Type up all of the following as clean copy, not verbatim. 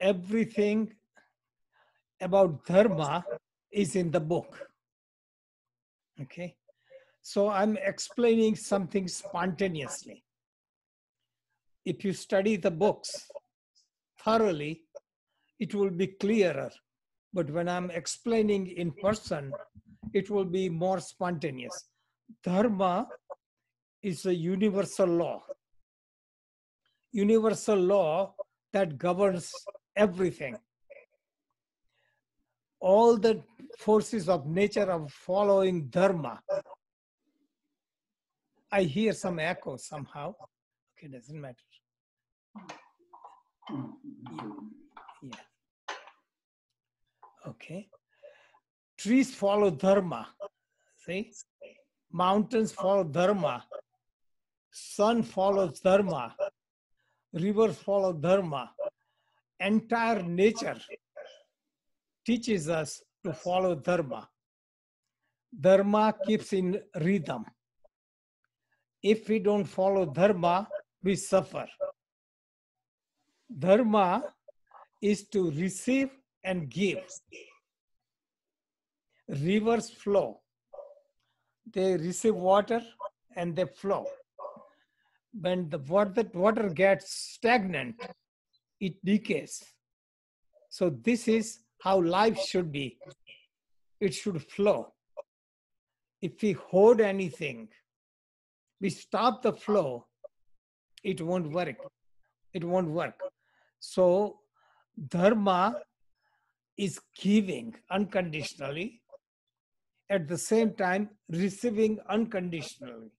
everything about Dharma is in the book. Okay. So I'm explaining something spontaneously. If you study the books thoroughly, it will be clearer. But when I'm explaining in person, it will be more spontaneous. Dharma is a universal law. Universal law that governs everything. All the forces of nature are following Dharma. I hear some echo somehow. Okay, doesn't matter. Yeah. Okay. Trees follow Dharma. See? Mountains follow Dharma. Sun follows Dharma. Rivers follow Dharma. Entire nature teaches us to follow Dharma. Dharma keeps in rhythm. If we don't follow Dharma, we suffer. Dharma is to receive and give. Rivers flow. They receive water and they flow. When the water gets stagnant, it decays. So this is how life should be. It should flow. If we hoard anything, we stop the flow, it won't work. It won't work. So Dharma is giving unconditionally, at the same time receiving unconditionally.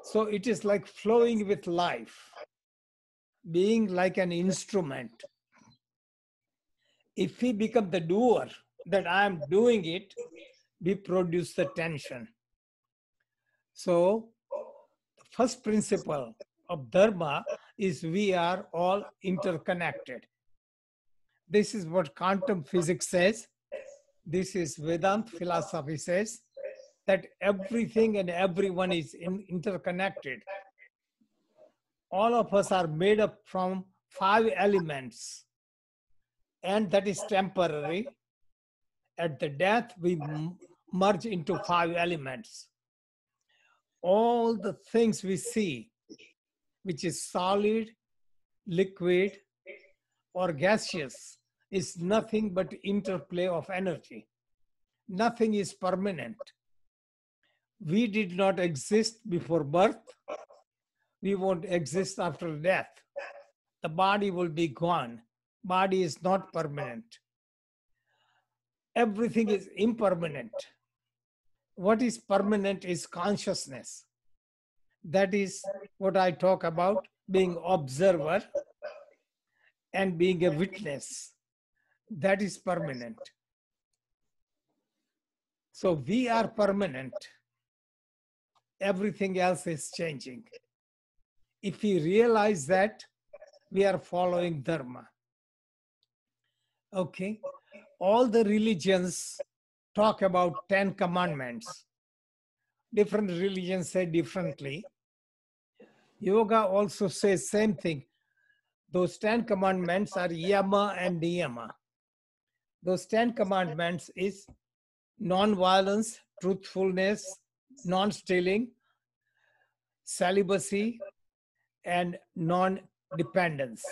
So it is like flowing with life, being like an instrument. If we become the doer, that I am doing it, we produce the tension. So the first principle of Dharma is we are all interconnected. This is what quantum physics says. This is Vedanta philosophy says, that everything and everyone is interconnected. All of us are made up from 5 elements, and that is temporary. At the death, we merge into 5 elements. All the things we see, which is solid, liquid, or gaseous, is nothing but interplay of energy. Nothing is permanent. We did not exist before birth. We won't exist after death. The body will be gone. Body is not permanent. Everything is impermanent. What is permanent is consciousness. That is what I talk about, being observer and being a witness. That is permanent. So we are permanent. Everything else is changing. If we realize that, we are following Dharma. Okay. All the religions talk about 10 commandments. Different religions say differently. Yoga also says same thing. Those 10 commandments are yama and niyama. Those 10 commandments is non-violence, truthfulness, non-stealing, celibacy, and non-dependence.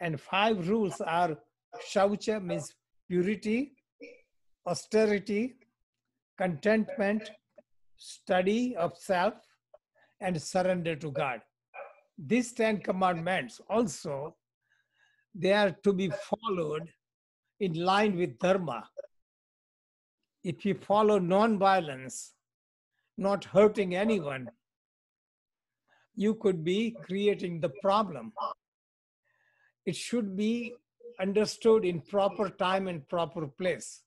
And 5 rules are shaucha, means purity, austerity, contentment, study of self, and surrender to God. These 10 commandments also, they are to be followed in line with Dharma. If you follow non-violence, not hurting anyone, you could be creating the problem. It should be understood in proper time and proper place.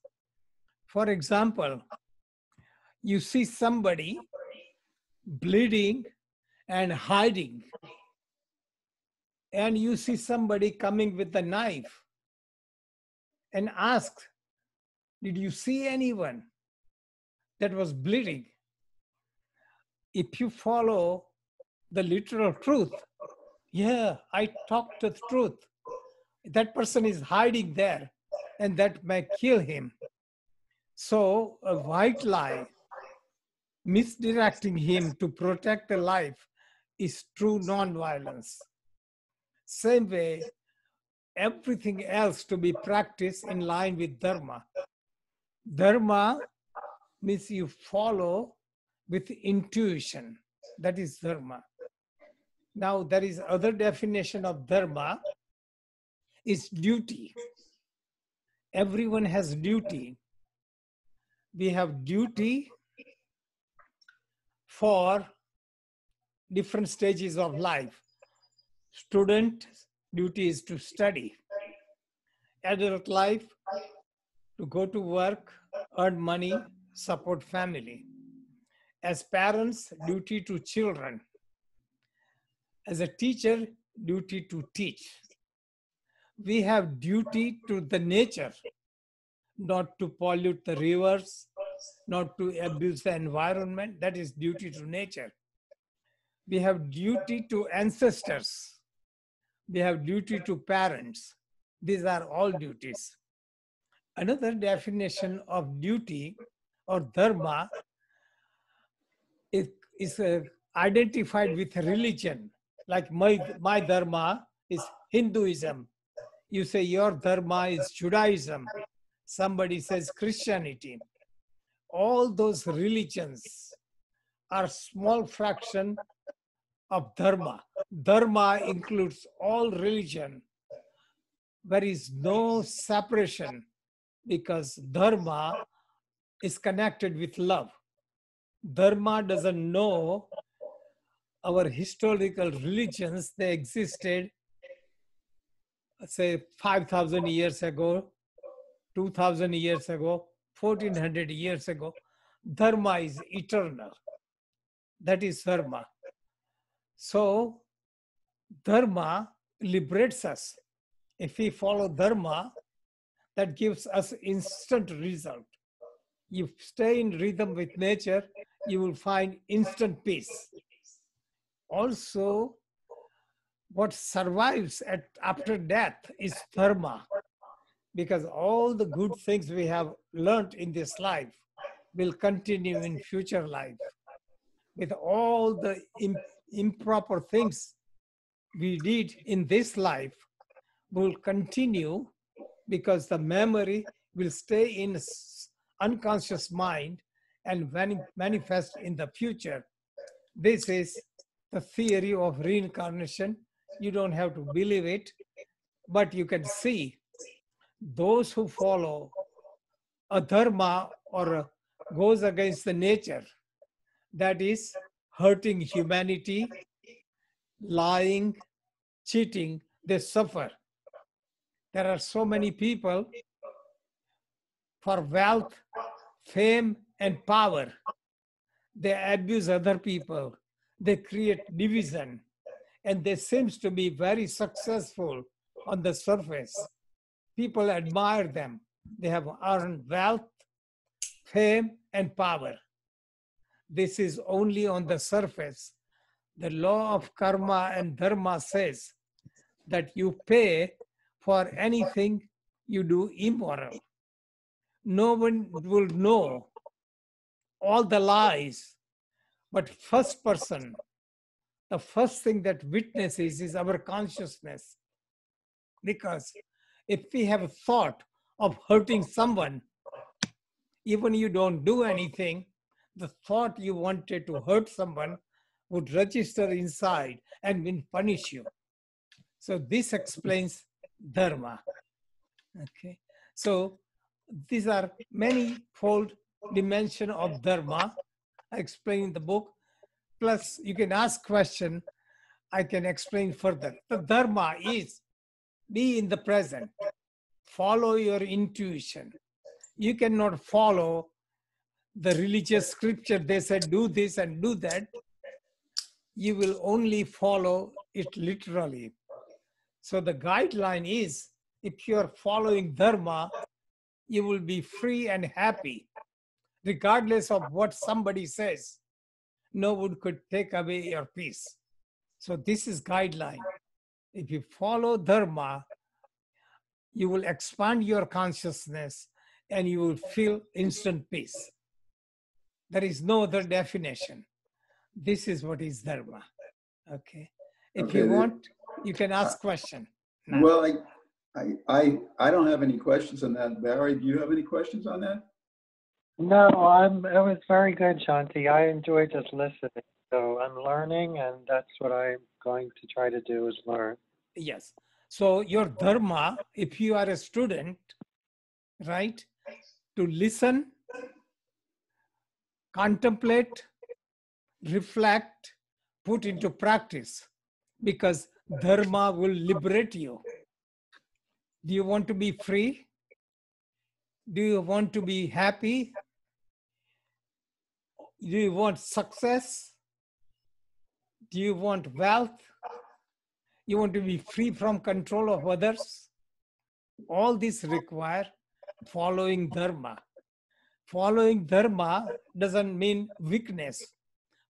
For example, you see somebody bleeding and hiding, and you see somebody coming with a knife and ask, did you see anyone that was bleeding? If you follow the literal truth, yeah, I talked the truth. That person is hiding there, and that may kill him. So a white lie misdirecting him to protect a life is true nonviolence. Same way, everything else to be practiced in line with Dharma. Dharma means you follow with intuition. That is Dharma. Now, there is other definition of Dharma is duty. Everyone has duty. We have duty for different stages of life. Student duty is to study. Adult life, to go to work, earn money, support family. As parents, duty to children. As a teacher, duty to teach. We have duty to the nature, not to pollute the rivers, not to abuse the environment. That is duty to nature. We have duty to ancestors. We have duty to parents. These are all duties. Another definition of duty or dharma is identified with religion. Like my dharma is Hinduism. You say your dharma is Judaism. Somebody says Christianity. All those religions are small fraction of dharma. Dharma includes all religion. There is no separation because dharma is connected with love. Dharma doesn't know our historical religions. They existed, say, 5,000 years ago, 2,000 years ago, 1,400 years ago. Dharma is eternal. That is dharma. So, dharma liberates us. If we follow dharma, that gives us instant result. You stay in rhythm with nature, you will find instant peace. Also, what survives after death is dharma, because all the good things we have learned in this life will continue in future life. With all the improper things we did in this life will continue because the memory will stay in unconscious mind and manifest in the future. This is the theory of reincarnation. You don't have to believe it, but you can see those who follow a dharma or goes against the nature, that is hurting humanity, lying, cheating, they suffer. There are so many people for wealth, fame, and power. They abuse other people. They create division. And they seem to be very successful on the surface. People admire them. They have earned wealth, fame, and power. This is only on the surface. The law of karma and dharma says that you pay for anything you do immoral. No one will know all the lies, but first person, the first thing that witnesses is our consciousness. Because if we have a thought of hurting someone, even you don't do anything, the thought you wanted to hurt someone would register inside and will punish you. So this explains dharma. Okay. So these are many-fold dimension of dharma. I explain in the book. Plus, you can ask question. I can explain further. The dharma is be in the present. Follow your intuition. You cannot follow the religious scripture. They said do this and do that. You will only follow it literally. So the guideline is, if you are following dharma, you will be free and happy, regardless of what somebody says. No one could take away your peace. So this is guideline. If you follow dharma, you will expand your consciousness and you will feel instant peace. There is no other definition. This is what is Dharma. Okay. If Okay, you want, you can ask question now. Well, I don't have any questions on that. Barry, do you have any questions on that? No, it was very good, Shanti. I enjoyed just listening. So I'm learning, and that's what I'm going to try to do is learn. Yes. So your Dharma, if you are a student, right, to listen, contemplate, reflect, put into practice, because Dharma will liberate you. Do you want to be free? Do you want to be happy? Do you want success? Do you want wealth? You want to be free from control of others? All this require following Dharma. Following Dharma doesn't mean weakness.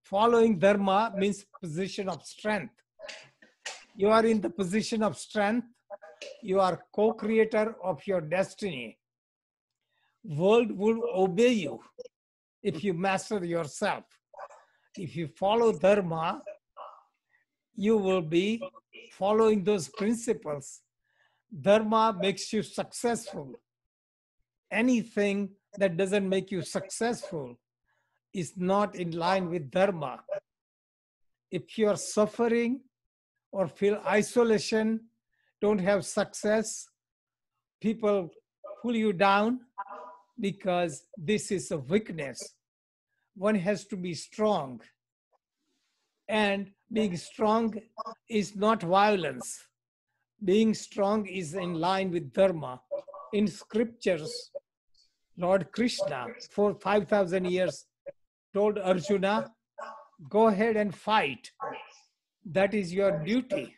Following Dharma means position of strength. You are in the position of strength. You are co-creator of your destiny. World will obey you if you master yourself. If you follow Dharma, you will be following those principles. Dharma makes you successful. Anything that doesn't make you successful is not in line with Dharma. If you are suffering or feel isolation, don't have success, people pull you down because this is a weakness. One has to be strong. And being strong is not violence. Being strong is in line with Dharma. In scriptures, Lord Krishna, for 5,000 years, told Arjuna, go ahead and fight. That is your duty.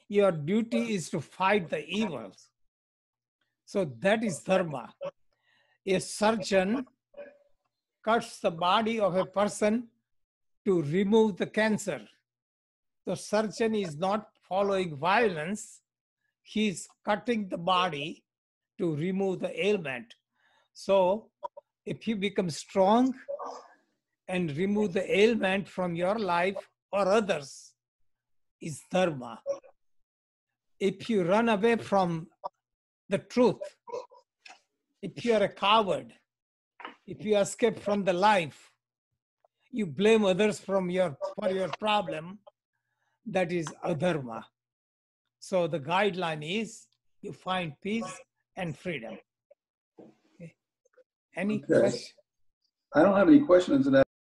Your duty is to fight the evils. So that is Dharma. A surgeon cuts the body of a person to remove the cancer. The surgeon is not following violence. He's cutting the body to remove the ailment. So if you become strong and remove the ailment from your life or others, is Dharma. If you run away from the truth, if you are a coward, if you escape from the life, you blame others for your problem, that is adharma. So the guideline is you find peace and freedom. Okay. Any question? I don't have any questions on that.